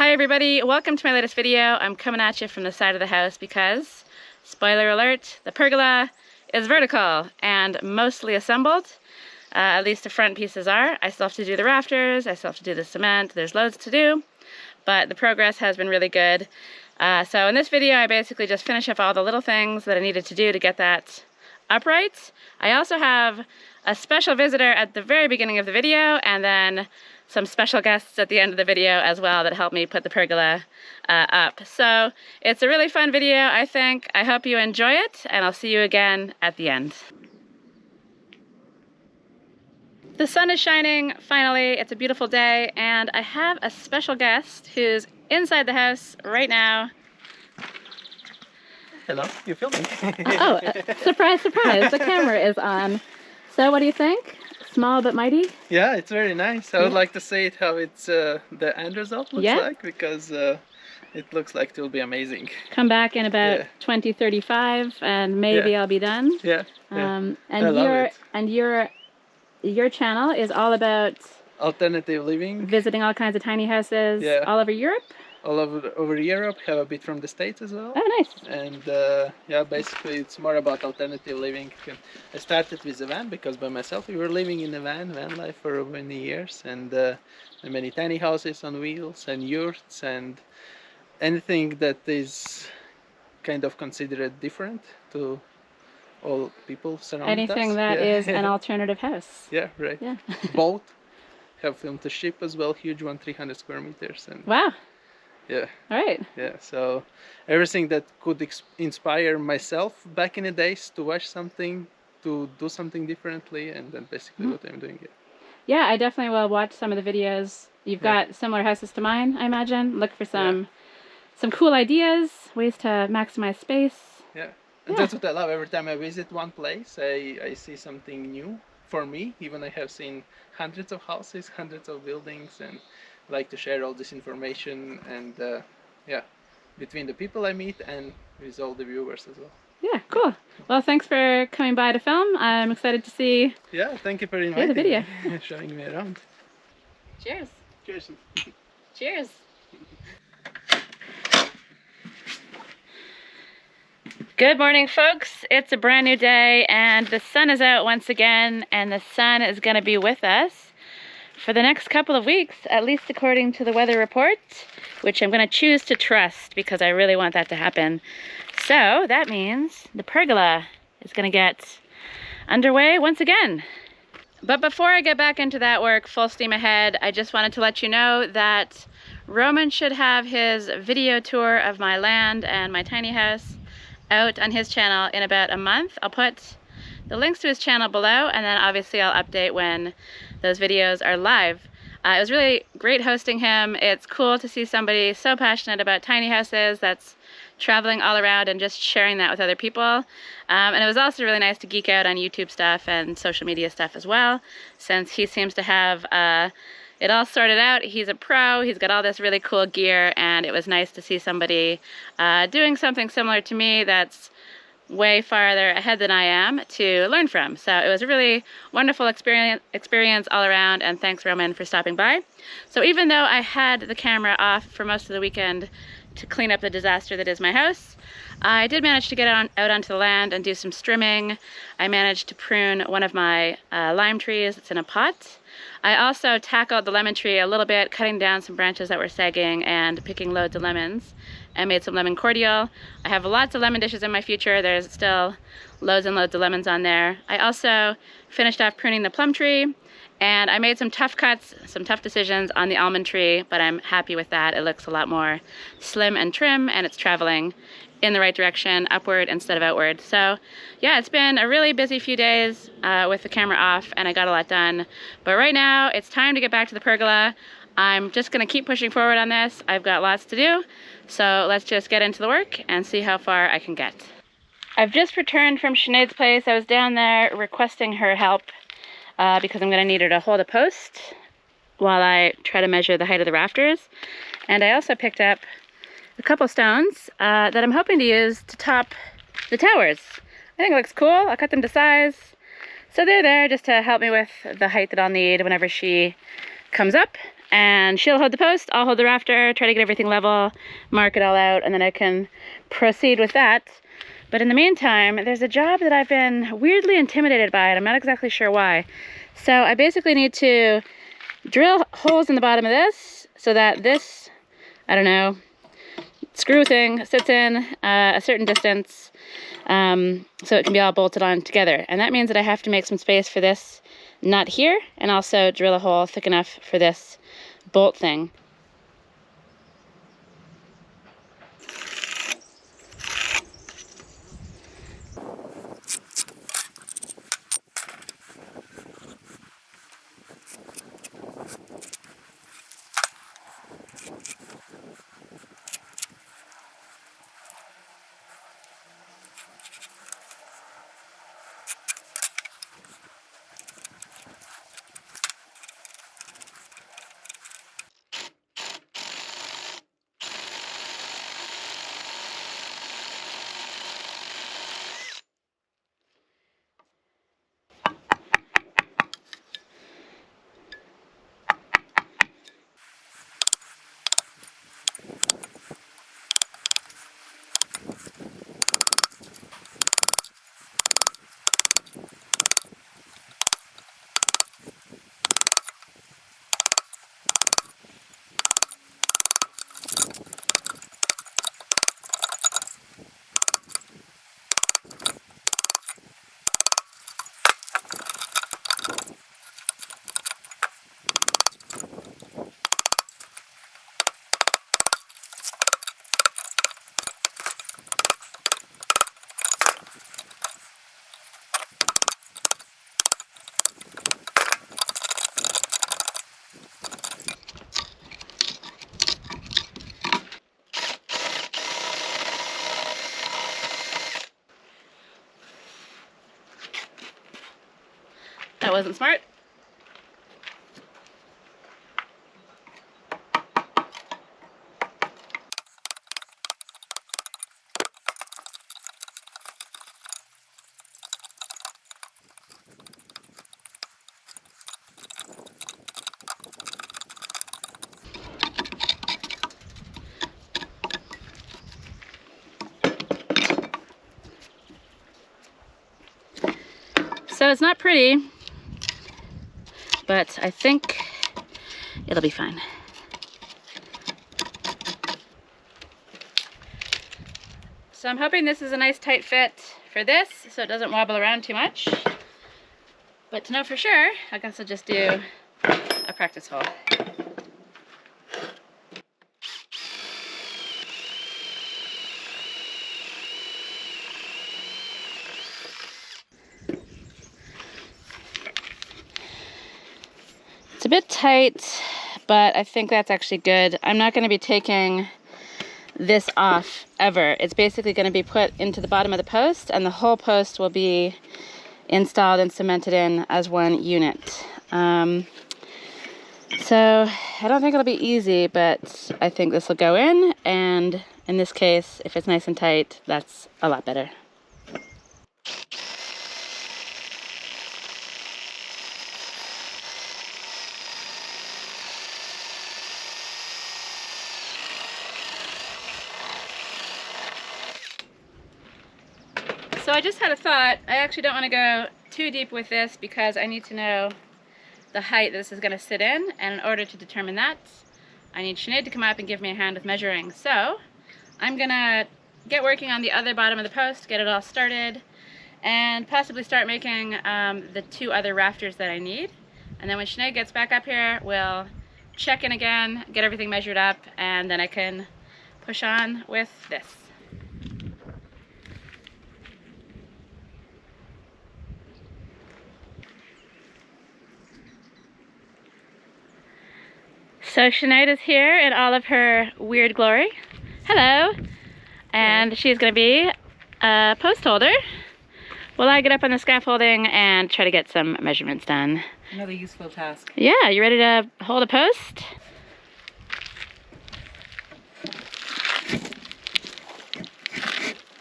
Hi everybody, welcome to my latest video. I'm coming at you from the side of the house because, spoiler alert, the pergola is vertical and mostly assembled. At least the front pieces are. I still have to do the rafters, I still have to do the cement, there's loads to do, but the progress has been really good. So in this video I basically just finish up all the little things that I needed to do to get that upright. I also have a special visitor at the very beginning of the video and then some special guests at the end of the video as well that helped me put the pergola up. So it's a really fun video, I think. I hope you enjoy it, and I'll see you again at the end. The sun is shining, finally. It's a beautiful day, and I have a special guest who's inside the house right now. Hello, you're filming. Oh, surprise, surprise, the camera is on. So what do you think? Small but mighty? Yeah, it's very nice. I would like to see it how it's the end result looks like, because it looks like it will be amazing. Come back in about 2035 and maybe I'll be done. And your channel is all about alternative living, visiting all kinds of tiny houses all over Europe. All over Europe, have a bit from the States as well. Oh, nice. And yeah, basically it's more about alternative living. I started with a van because by myself we were living in a van life for many years, and many tiny houses on wheels and yurts and anything that is kind of considered different to all people surrounding us. Anything that is an alternative house. Yeah, right. Yeah. Boat. Have filmed a ship as well, huge one, 300 square meters. And wow. Yeah. All right. Yeah. So everything that could inspire myself back in the days to watch something, to do something differently, and then basically what I'm doing here. Yeah, I definitely will watch some of the videos. You've got similar houses to mine, I imagine. Look for some cool ideas, ways to maximize space. Yeah. And that's what I love. Every time I visit one place, I see something new for me. Even I have seen hundreds of houses, hundreds of buildings, and like to share all this information and between the people I meet and with all the viewers as well. Yeah, cool. Well, thanks for coming by to film. I'm excited to see. Yeah, thank you for inviting the video. Me, showing me around. Cheers. Cheers. Cheers. Good morning, folks. It's a brand new day and the sun is out once again, and the sun is going to be with us for the next couple of weeks, at least according to the weather report, which I'm going to choose to trust because I really want that to happen. So that means the pergola is going to get underway once again. But before I get back into that work full steam ahead, I just wanted to let you know that Roman should have his video tour of my land and my tiny house out on his channel in about a month. I'll put the links to his channel below, and then obviously I'll update when those videos are live. It was really great hosting him. It's cool to see somebody so passionate about tiny houses that's traveling all around and just sharing that with other people. And it was also really nice to geek out on YouTube stuff and social media stuff as well, since he seems to have it all sorted out. He's a pro, he's got all this really cool gear, and it was nice to see somebody doing something similar to me that's way farther ahead than I am to learn from. So it was a really wonderful experience all around, and thanks Roman for stopping by. So even though I had the camera off for most of the weekend to clean up the disaster that is my house, I did manage to get out onto the land and do some strimming. I managed to prune one of my lime trees that's in a pot. I also tackled the lemon tree a little bit, cutting down some branches that were sagging and picking loads of lemons. I made some lemon cordial. I have lots of lemon dishes in my future. There's still loads and loads of lemons on there. I also finished off pruning the plum tree, and I made some tough cuts, some tough decisions on the almond tree, but I'm happy with that. It looks a lot more slim and trim, and it's traveling in the right direction, upward instead of outward. So yeah, it's been a really busy few days with the camera off, and I got a lot done. But right now, it's time to get back to the pergola. I'm just gonna keep pushing forward on this. I've got lots to do. So let's just get into the work and see how far I can get. I've just returned from Sinead's place. I was down there requesting her help because I'm gonna need her to hold a post while I try to measure the height of the rafters. And I also picked up a couple stones that I'm hoping to use to top the towers. I think it looks cool. I'll cut them to size. So they're there just to help me with the height that I'll need whenever she comes up. And she'll hold the post, I'll hold the rafter, try to get everything level, mark it all out, and then I can proceed with that. But in the meantime, there's a job that I've been weirdly intimidated by, and I'm not exactly sure why. So I basically need to drill holes in the bottom of this so that this, I don't know, screw thing sits in a certain distance so it can be all bolted on together. And that means that I have to make some space for this nut here and also drill a hole thick enough for this bolt thing. That wasn't smart. So it's not pretty, but I think it'll be fine. So I'm hoping this is a nice tight fit for this so it doesn't wobble around too much. But to know for sure, I guess I'll just do a practice hole. It's a bit tight, but I think that's actually good. I'm not going to be taking this off ever. It's basically going to be put into the bottom of the post, and the whole post will be installed and cemented in as one unit. So I don't think it'll be easy, but I think this will go in, and in this case, if it's nice and tight, that's a lot better. So I just had a thought. I actually don't want to go too deep with this because I need to know the height this is going to sit in, and in order to determine that, I need Sinead to come up and give me a hand with measuring. So I'm going to get working on the other bottom of the post, get it all started, and possibly start making the two other rafters that I need. And then when Sinead gets back up here, we'll check in again, get everything measured up, and then I can push on with this. So Sinead is here in all of her weird glory. Hello. And she's going to be a post holder while I get up on the scaffolding and try to get some measurements done. Another useful task. Yeah, you ready to hold a post?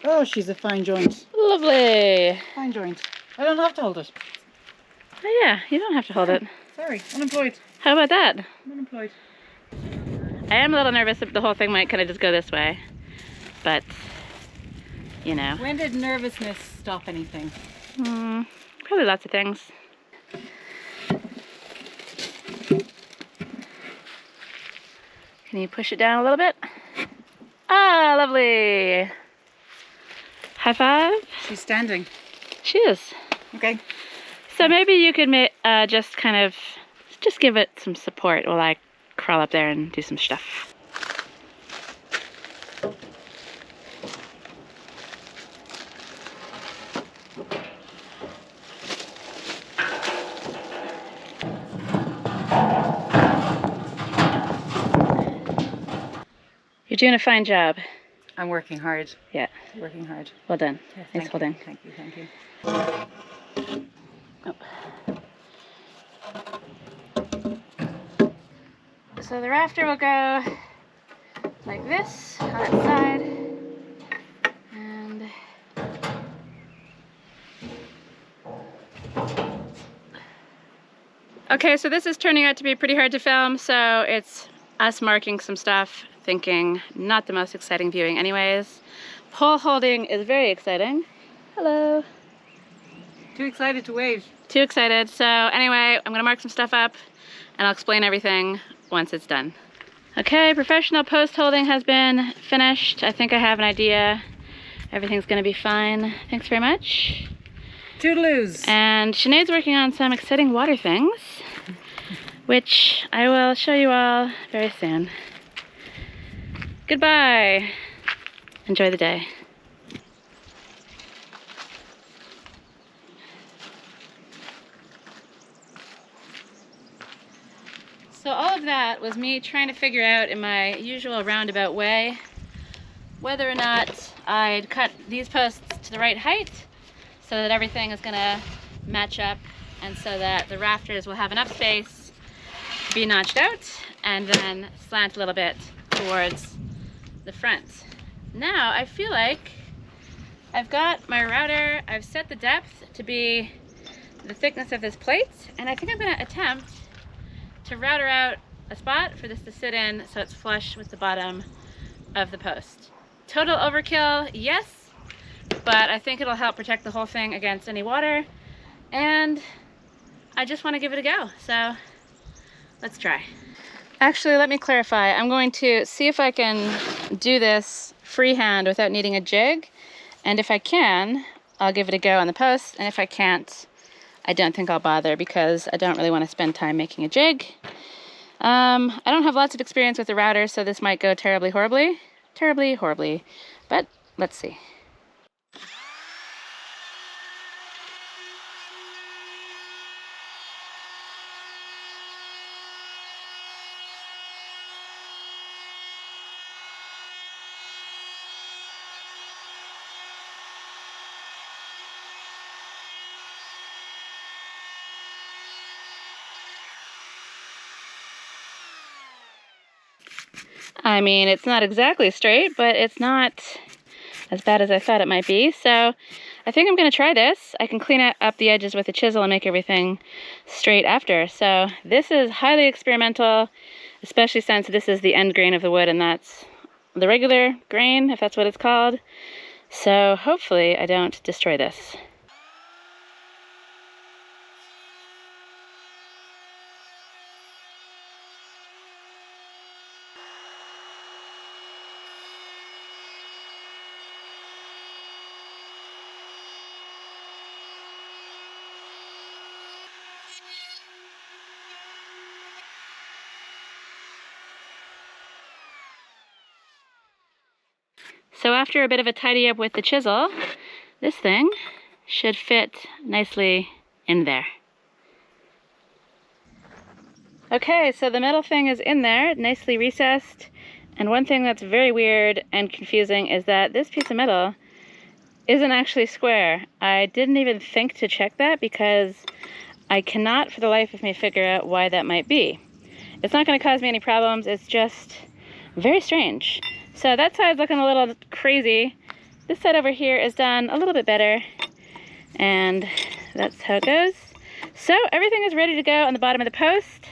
Oh, she's a fine joint. Lovely. Fine joint. I don't have to hold it. Oh yeah, you don't have to hold it. Sorry, unemployed. How about that? I'm unemployed. I am a little nervous that the whole thing might kind of just go this way, but you know. When did nervousness stop anything? Probably lots of things. Can you push it down a little bit? Ah, lovely. High five. She's standing. She is. Okay. So maybe you could just kind of just give it some support while I crawl up there and do some stuff. You're doing a fine job. I'm working hard. Yeah. Working hard. Well done. Yeah, Nice holding. Thank you. Thank you. Oh. So the rafter will go like this on its side, and okay, so this is turning out to be pretty hard to film, so it's us marking some stuff, thinking not the most exciting viewing anyways. Pole holding is very exciting. Hello. Too excited to wave. Too excited. So anyway, I'm gonna mark some stuff up and I'll explain everything once it's done. Okay, professional post holding has been finished. I think I have an idea. Everything's gonna be fine. Thanks very much. Toodaloos. And Sinead's working on some exciting water things, which I will show you all very soon. Goodbye. Enjoy the day. So all of that was me trying to figure out in my usual roundabout way whether or not I'd cut these posts to the right height so that everything is gonna match up and so that the rafters will have enough space to be notched out and then slant a little bit towards the front. Now I feel like I've got my router, I've set the depth to be the thickness of this plate, and I think I'm gonna attempt to router out a spot for this to sit in so it's flush with the bottom of the post. Total overkill, yes, but I think it'll help protect the whole thing against any water, and I just want to give it a go, so let's try. Actually, let me clarify. I'm going to see if I can do this freehand without needing a jig, and if I can, I'll give it a go on the post, and if I can't, I don't think I'll bother because I don't really want to spend time making a jig. I don't have lots of experience with the router, so this might go terribly horribly, but let's see. I mean, it's not exactly straight, but it's not as bad as I thought it might be. So I think I'm going to try this. I can clean up the edges with a chisel and make everything straight after. So this is highly experimental, especially since this is the end grain of the wood and that's the regular grain, if that's what it's called. So hopefully I don't destroy this. So after a bit of a tidy up with the chisel, this thing should fit nicely in there. Okay, so the metal thing is in there, nicely recessed. And one thing that's very weird and confusing is that this piece of metal isn't actually square. I didn't even think to check that because I cannot for the life of me figure out why that might be. It's not going to cause me any problems, it's just very strange. So that side's looking a little crazy. This side over here is done a little bit better, and that's how it goes. So everything is ready to go on the bottom of the post.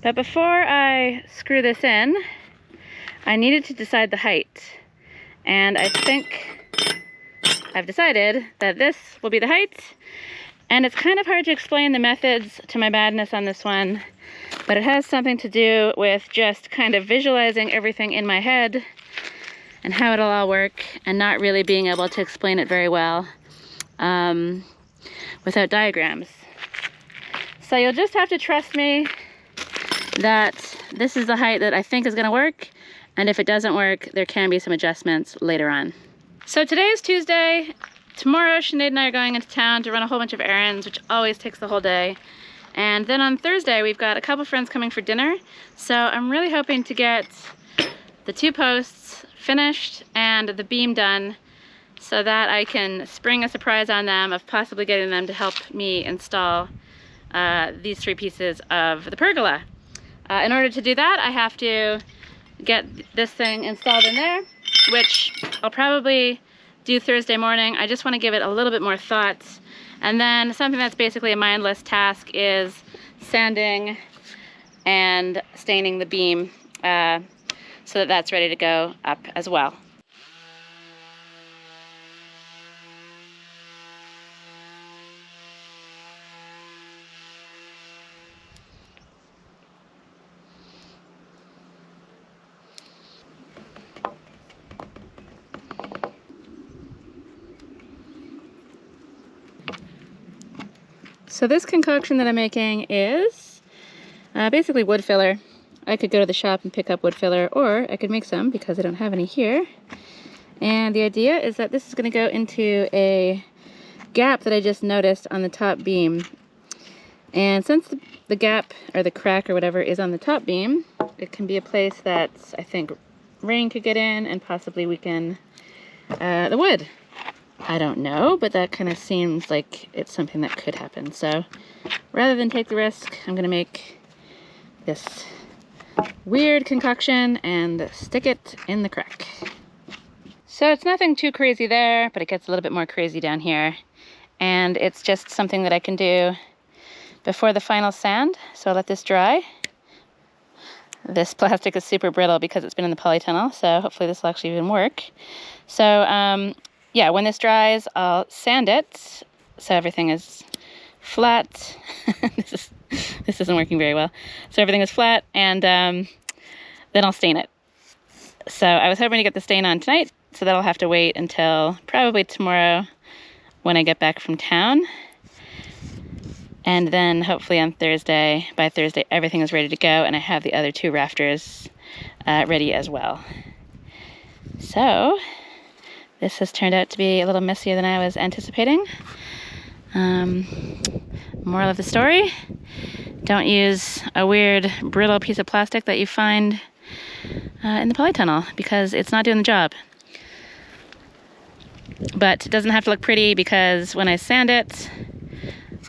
But before I screw this in, I needed to decide the height. And I think I've decided that this will be the height. And it's kind of hard to explain the methods to my madness on this one, but it has something to do with just kind of visualizing everything in my head and how it'll all work, and not really being able to explain it very well without diagrams. So you'll just have to trust me that this is the height that I think is gonna work, and if it doesn't work, there can be some adjustments later on. So today is Tuesday. Tomorrow, Sinead and I are going into town to run a whole bunch of errands, which always takes the whole day. And then on Thursday, we've got a couple friends coming for dinner. So I'm really hoping to get the 2 posts finished and the beam done so that I can spring a surprise on them of possibly getting them to help me install these 3 pieces of the pergola. In order to do that, I have to get this thing installed in there, which I'll probably do Thursday morning. I just want to give it a little bit more thought. And then something that's basically a mindless task is sanding and staining the beam so that that's ready to go up as well. So this concoction that I'm making is basically wood filler. I could go to the shop and pick up wood filler, or I could make some because I don't have any here. And the idea is that this is going to go into a gap that I just noticed on the top beam. And since the gap, or the crack or whatever, is on the top beam, it can be a place that I think rain could get in and possibly weaken the wood. I don't know, but that kind of seems like it's something that could happen. So rather than take the risk, I'm gonna make this weird concoction and stick it in the crack. So it's nothing too crazy there, but it gets a little bit more crazy down here. And it's just something that I can do before the final sand. So I'll let this dry. This plastic is super brittle because it's been in the polytunnel, so hopefully this will actually even work. So yeah, when this dries, I'll sand it so everything is flat. This isn't working very well. So everything is flat, and then I'll stain it. So I was hoping to get the stain on tonight, so that'll have to wait until probably tomorrow when I get back from town. And then hopefully on Thursday, by Thursday, everything is ready to go, and I have the other 2 rafters ready as well. So this has turned out to be a little messier than I was anticipating. Moral of the story, don't use a weird brittle piece of plastic that you find in the polytunnel, because it's not doing the job. But it doesn't have to look pretty, because when I sand it,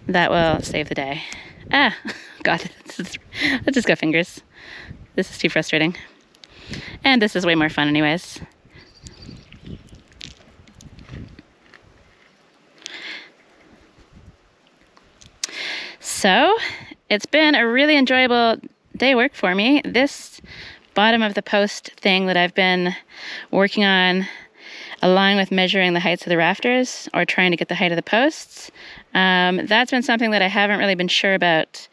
that will save the day. Ah, God, I just got fingers. This is too frustrating. And this is way more fun anyways. So it's been a really enjoyable day work for me. This bottom of the post thing that I've been working on, along with measuring the heights of the rafters, or trying to get the height of the posts, that's been something that I haven't really been sure about.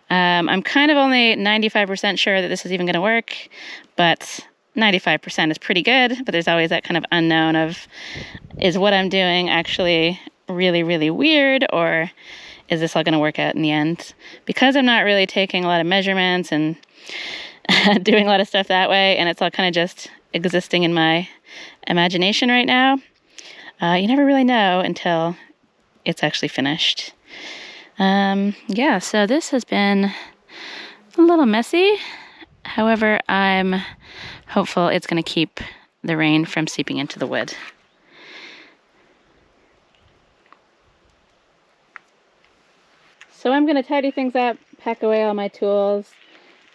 I'm kind of only 95% sure that this is even going to work, but 95% is pretty good. But there's always that kind of unknown of, is what I'm doing actually really, really weird, or is this all going to work out in the end? Because I'm not really taking a lot of measurements and doing a lot of stuff that way, and it's all kind of just existing in my imagination right now. You never really know until it's actually finished. Yeah, so this has been a little messy. However, I'm hopeful it's going to keep the rain from seeping into the wood. So I'm going to tidy things up, pack away all my tools,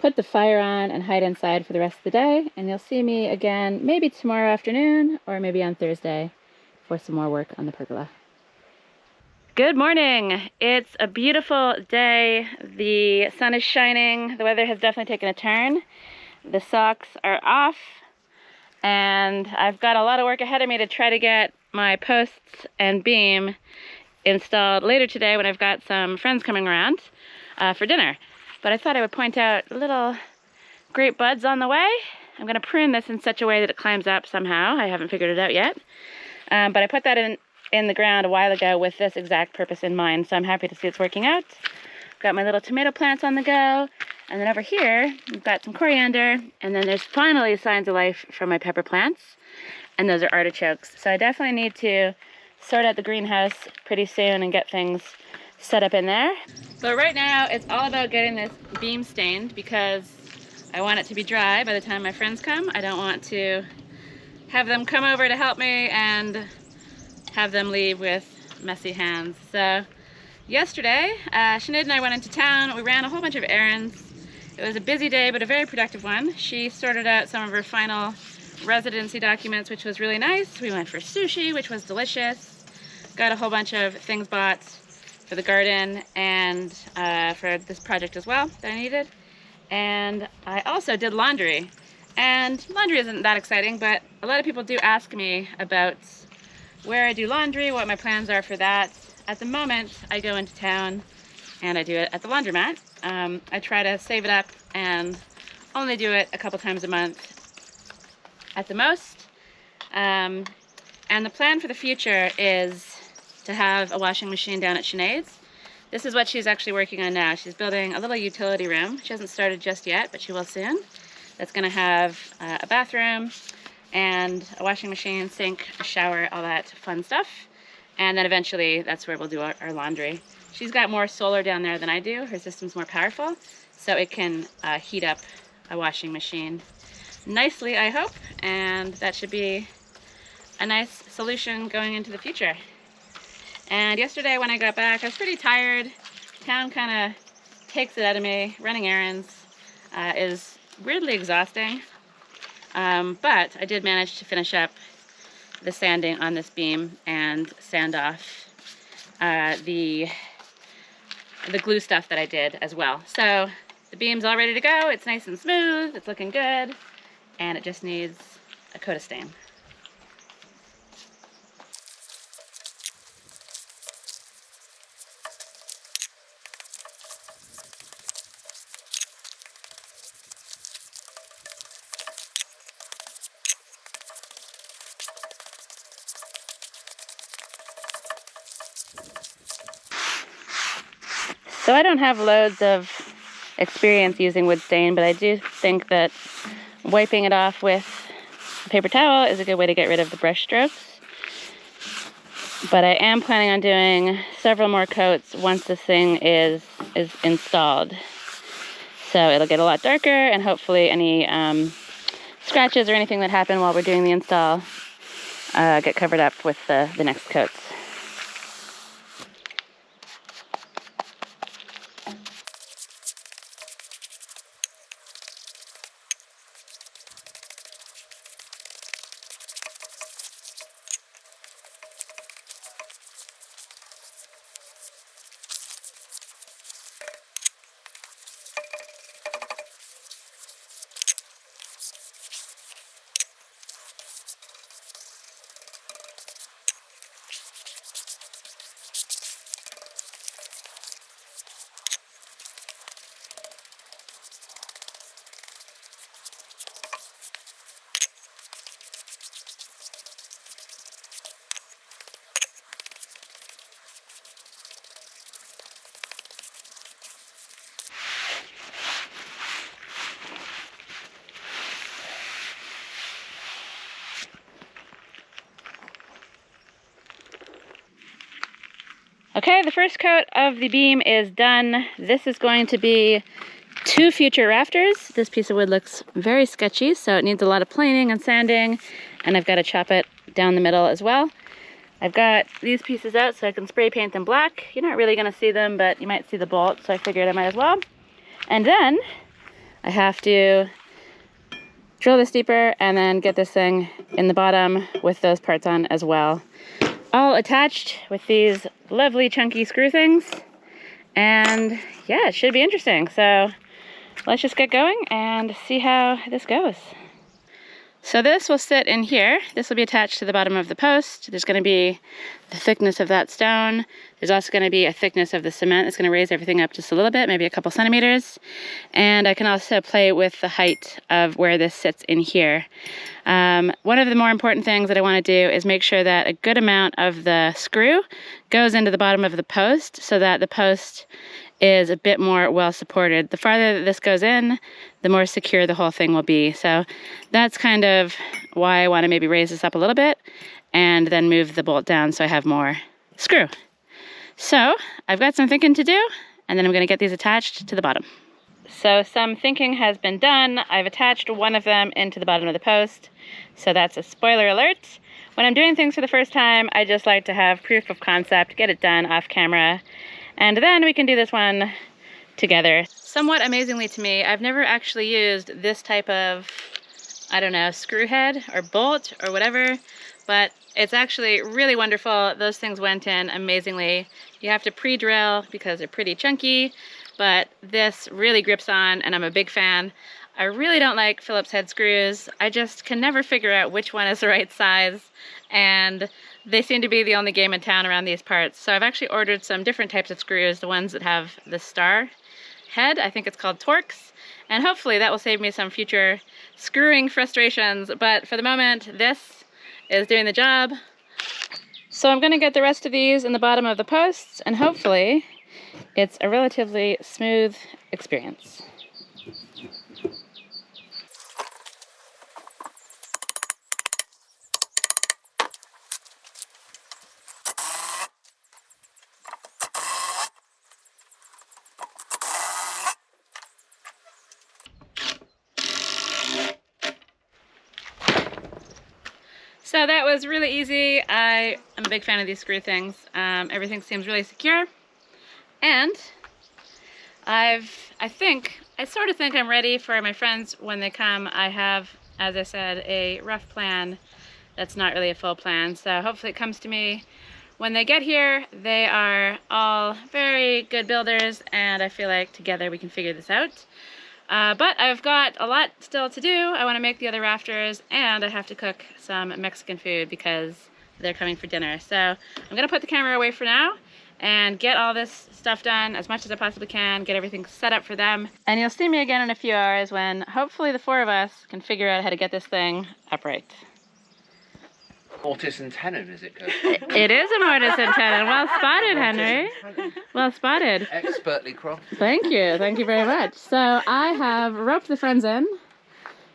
put the fire on, and hide inside for the rest of the day. And you'll see me again maybe tomorrow afternoon, or maybe on Thursday, for some more work on the pergola. Good morning. It's a beautiful day. The sun is shining. The weather has definitely taken a turn. The socks are off, and I've got a lot of work ahead of me to try to get my posts and beam installed later today when I've got some friends coming around for dinner. But I thought I would point out little grape buds on the way. I'm going to prune this in such a way that it climbs up somehow. I haven't figured it out yet. But I put that in the ground a while ago with this exact purpose in mind, so I'm happy to see it's working out. Got my little tomato plants on the go, and then over here we've got some coriander, and then there's finally signs of life from my pepper plants, and those are artichokes. So I definitely need to sort out the greenhouse pretty soon and get things set up in there. But right now it's all about getting this beam stained because I want it to be dry by the time my friends come. I don't want to have them come over to help me and have them leave with messy hands. So yesterday, Sinead and I went into town. We ran a whole bunch of errands. It was a busy day, but a very productive one. She sorted out some of her final residency documents, which was really nice. We went for sushi, which was delicious. Got a whole bunch of things bought for the garden and for this project as well that I needed. And I also did laundry. And laundry isn't that exciting, but a lot of people do ask me about where I do laundry, what my plans are for that. At the moment, I go into town and I do it at the laundromat. I try to save it up and only do it a couple times a month at the most. And the plan for the future is to have a washing machine down at Sinead's. This is what she's actually working on now. She's building a little utility room. She hasn't started just yet, but she will soon. That's going to have a bathroom and a washing machine, sink, a shower, all that fun stuff. And then eventually that's where we'll do our laundry. She's got more solar down there than I do. Her system's more powerful, so it can heat up a washing machine nicely, I hope. And that should be a nice solution going into the future. And yesterday when I got back, I was pretty tired. Town kind of takes it out of me. Running errands is weirdly exhausting, but I did manage to finish up the sanding on this beam and sand off the glue stuff that I did as well. So the beam's all ready to go. It's nice and smooth, it's looking good, and it just needs a coat of stain. So I don't have loads of experience using wood stain, but I do think that wiping it off with a paper towel is a good way to get rid of the brush strokes. But I am planning on doing several more coats once this thing is installed. So it'll get a lot darker, and hopefully any scratches or anything that happen while we're doing the install get covered up with the next coats. Okay, the first coat of the beam is done. This is going to be 2 future rafters. This piece of wood looks very sketchy, so it needs a lot of planing and sanding, and I've got to chop it down the middle as well. I've got these pieces out so I can spray paint them black. You're not really going to see them, but you might see the bolt, so I figured I might as well. And then I have to drill this deeper and then get this thing in the bottom with those parts on as well. all attached with these lovely chunky screw things. And yeah, it should be interesting. So let's just get going and see how this goes. So this will sit in here. This will be attached to the bottom of the post. There's going to be the thickness of that stone. There's also going to be a thickness of the cement. It's going to raise everything up just a little bit, maybe a couple centimeters. And I can also play with the height of where this sits in here. One of the more important things that I want to do is make sure that a good amount of the screw goes into the bottom of the post so that the post is a bit more well supported. The farther that this goes in, the more secure the whole thing will be. So that's kind of why I want to maybe raise this up a little bit and then move the bolt down so I have more screw. So I've got some thinking to do, and then I'm going to get these attached to the bottom. So some thinking has been done. I've attached one of them into the bottom of the post. So that's a spoiler alert. When I'm doing things for the first time, I just like to have proof of concept, get it done off camera, and then we can do this one together. Somewhat amazingly to me, I've never actually used this type of, I don't know, screw head or bolt or whatever, but it's actually really wonderful. Those things went in amazingly. You have to pre-drill because they're pretty chunky, but this really grips on and I'm a big fan. I really don't like Phillips head screws. I just can never figure out which one is the right size, and they seem to be the only game in town around these parts. So I've actually ordered some different types of screws, the ones that have the star head. I think it's called Torx, and hopefully that will save me some future screwing frustrations. But for the moment, this is doing the job. So I'm gonna get the rest of these in the bottom of the posts, and hopefully it's a relatively smooth experience. So that was really easy. I am a big fan of these screw things. Everything seems really secure. And I sort of think I'm ready for my friends when they come. I have, as I said, a rough plan that's not really a full plan. So hopefully it comes to me when they get here. They are all very good builders, and I feel like together we can figure this out. But I've got a lot still to do. I want to make the other rafters, and I have to cook some Mexican food because they're coming for dinner. So I'm going to put the camera away for now and get all this stuff done as much as I possibly can, get everything set up for them. And you'll see me again in a few hours when hopefully the four of us can figure out how to get this thing upright. Mortise and tenon, is it? It is a mortise and tenon. Well spotted, Henry. Well spotted. Expertly crafted. Thank you very much. So I have roped the friends in.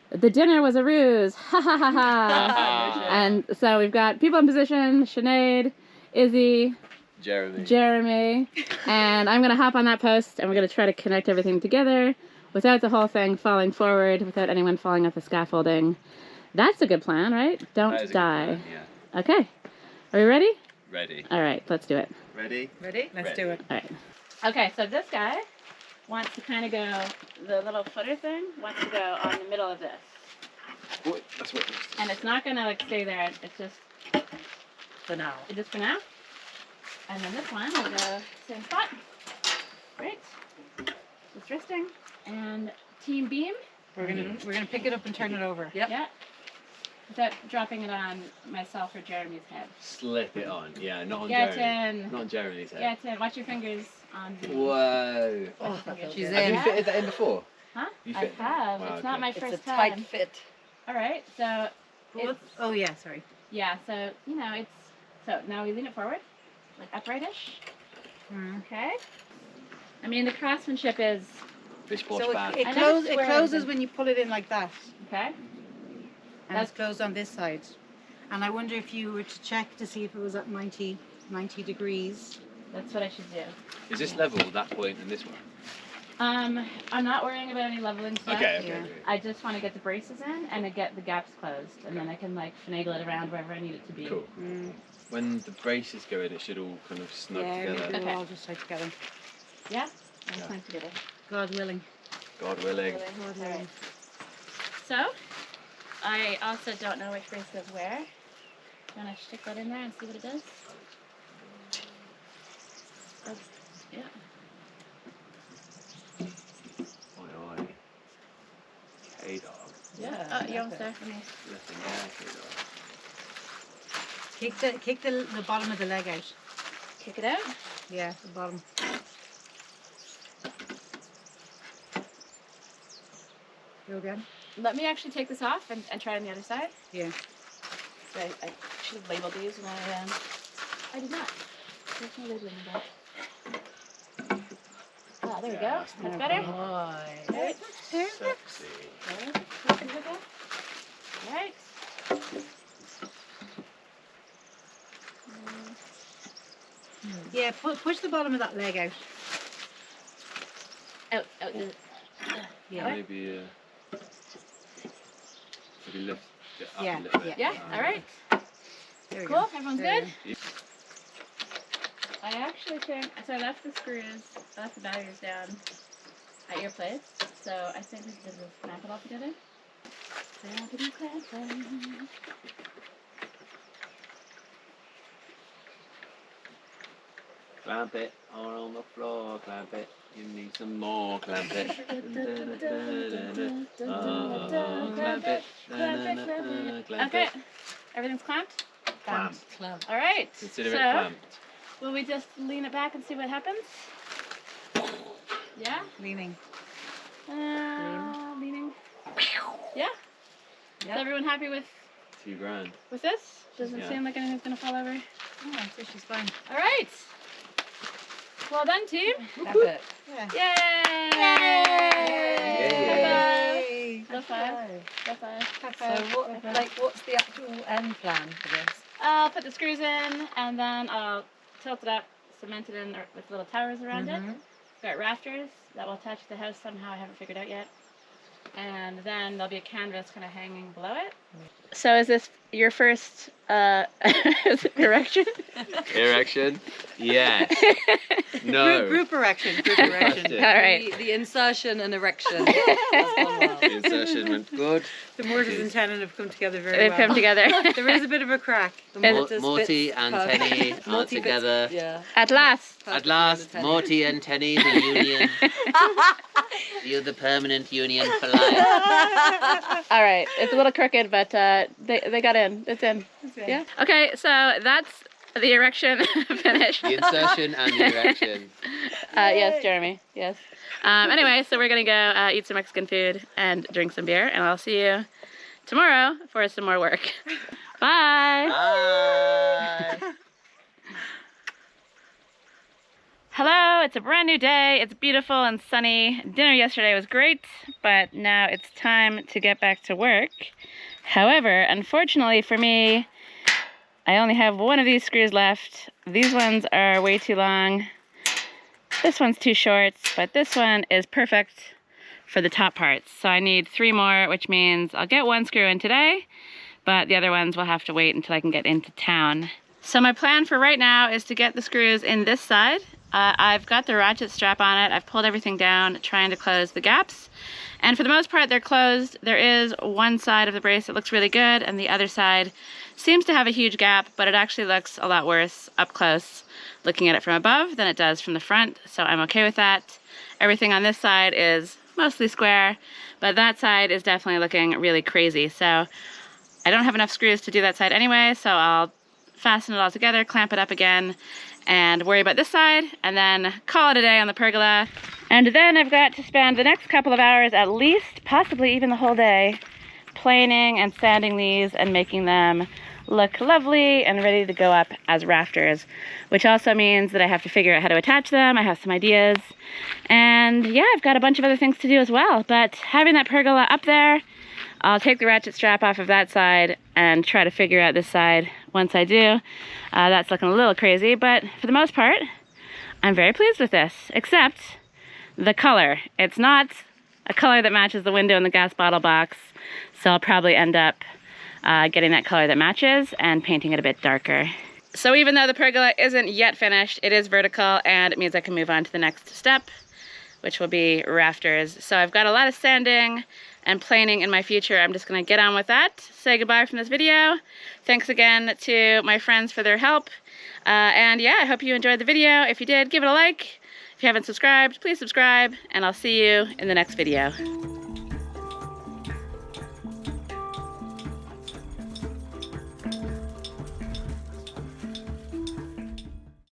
The dinner was a ruse. Ha ha ha ha. And so we've got people in position: Sinead, Izzy, Jeremy, and I'm gonna hop on that post and we're gonna try to connect everything together without the whole thing falling forward, without anyone falling off the scaffolding. That's a good plan, right? Don't die. Plan, yeah. Okay. Are we ready? Ready. All right, let's do it. Ready? Ready? Let's do it. All right. Okay, so this guy wants to kind of go, the little footer thing wants to go on the middle of this. Wait, that's what it is. And it's not gonna like stay there, it's just For now. just for now. And then this one will go same spot. Great. Just resting. And team beam. We're gonna pick it up and turn it over. Yep. Yeah. Without dropping it on myself or Jeremy's head. Slip it on. Yeah, not on Get Jeremy. in. Not on Jeremy's head. Get in. Watch your fingers on the... Whoa. Oh, she's Have you in. fitted that in before? Huh? You I fit that? have. Wow, It's not okay. my It's first a time. tight fit. All right. So it's, Oh yeah, sorry. yeah. So you know it's. So now we lean it forward, like uprightish. Okay. I mean the craftsmanship is Fish wash So bag. it I never swear closes anything. when you pull it in like that, okay. and it's closed on this side. And I wonder if you were to check to see if it was at 90 degrees. That's what I should do. Is this level, that point, and this one? I'm not worrying about any leveling stuff. Okay. Yeah. I just want to get the braces in and to get the gaps closed, and then I can like finagle it around wherever I need it to be. Cool. When the braces go in, it should all kind of snug Yeah, together. maybe we'll all just tight together. Yeah. I'm Yeah. trying to get it. God willing. God willing. God All right. willing. So, I also don't know which brace goes where. You want to stick that in there and see what it does? Oh, yeah. Oi, oi. K-dog. Yeah. Oh, you're almost there for me. Listen there, K-dog. Kick the bottom of the leg out. Kick it out. Yeah, the bottom. Go again. Let me actually take this off and try it on the other side. Yeah. So I should have labeled these when I did not. There's no labeling in there. Ah, there we go. That's better. Boy. Alright. Sexy. Alright. Alright. Yeah, push the bottom of that leg out. Out. Yeah. Maybe lift it up Yeah, a little bit. Yeah, alright. There we Cool, go. everyone's There good? we I actually think, so I left the screws, I left the batteries down at your place, so I think we should just clamp it all together. Clampity clamp. Clamp it all on the floor, clamp it. You need some more, clamp it. Clamp it. Clamp Okay, it. everything's clamped? Clamp. Clamp. Alright, Consider it so clamped. will we just lean it back and see what happens? Yeah? Leaning. Leaning. Yeah? Is Yep. everyone happy with $2,000. this? Doesn't Yeah. seem like anything's gonna fall over. Oh, so she's fine. Alright! Well done, team! That's it. Yeah. Yay! Low five. Low five. So what's the actual end plan for this? I'll put the screws in and then I'll tilt it up, cement it in with little towers around it. Got rafters that will attach to the house somehow, I haven't figured out yet. And then there'll be a canvas kind of hanging below it. So is this your first erection? Erection? Yes. No. Group erection. Group erection. Fantastic. All right. The insertion and erection. That's gone well. The insertion went good. The mortise and tenon have come together very They've well. come together. There is a bit of a crack. The mortise Morty fits and perfect. Tenny are Morty fits- together. Yeah. At last. At last, Tenny. Morty and Tenny, the union. You're the permanent union for life. All right, it's a little crooked, but they got in. It's in. Yeah. Okay, so that's the erection finished. The insertion and the erection. Yes, Jeremy. Yes. Anyway, so we're gonna go eat some Mexican food and drink some beer, and I'll see you tomorrow for some more work. Bye. Bye. Hello, it's a brand new day. It's beautiful and sunny. Dinner yesterday was great, but now it's time to get back to work. However, unfortunately for me, I only have one of these screws left. These ones are way too long. This one's too short, but this one is perfect for the top parts. So I need 3 more, which means I'll get 1 screw in today, but the other ones will have to wait until I can get into town. So my plan for right now is to get the screws in this side. I've got the ratchet strap on it. I've pulled everything down, trying to close the gaps. And for the most part, they're closed. There is one side of the brace that looks really good, and the other side seems to have a huge gap, but it actually looks a lot worse up close looking at it from above than it does from the front, so I'm okay with that. Everything on this side is mostly square, but that side is definitely looking really crazy. So I don't have enough screws to do that side anyway, so I'll fasten it all together, clamp it up again, and worry about this side, and then call it a day on the pergola. And then I've got to spend the next couple of hours at least, possibly even the whole day, planing and sanding these and making them look lovely and ready to go up as rafters, which also means that I have to figure out how to attach them. I have some ideas, and yeah, I've got a bunch of other things to do as well. But having that pergola up there, I'll take the ratchet strap off of that side and try to figure out this side once I do. That's looking a little crazy, but for the most part, I'm very pleased with this, except the color. It's not a color that matches the window in the gas bottle box, so I'll probably end up getting that color that matches and painting it a bit darker. So even though the pergola isn't yet finished, it is vertical, and it means I can move on to the next step, which will be rafters. So I've got a lot of sanding and planing in my future. I'm just gonna get on with that. Say goodbye from this video. Thanks again to my friends for their help. And yeah, I hope you enjoyed the video. If you did, give it a like. If you haven't subscribed, please subscribe, and I'll see you in the next video.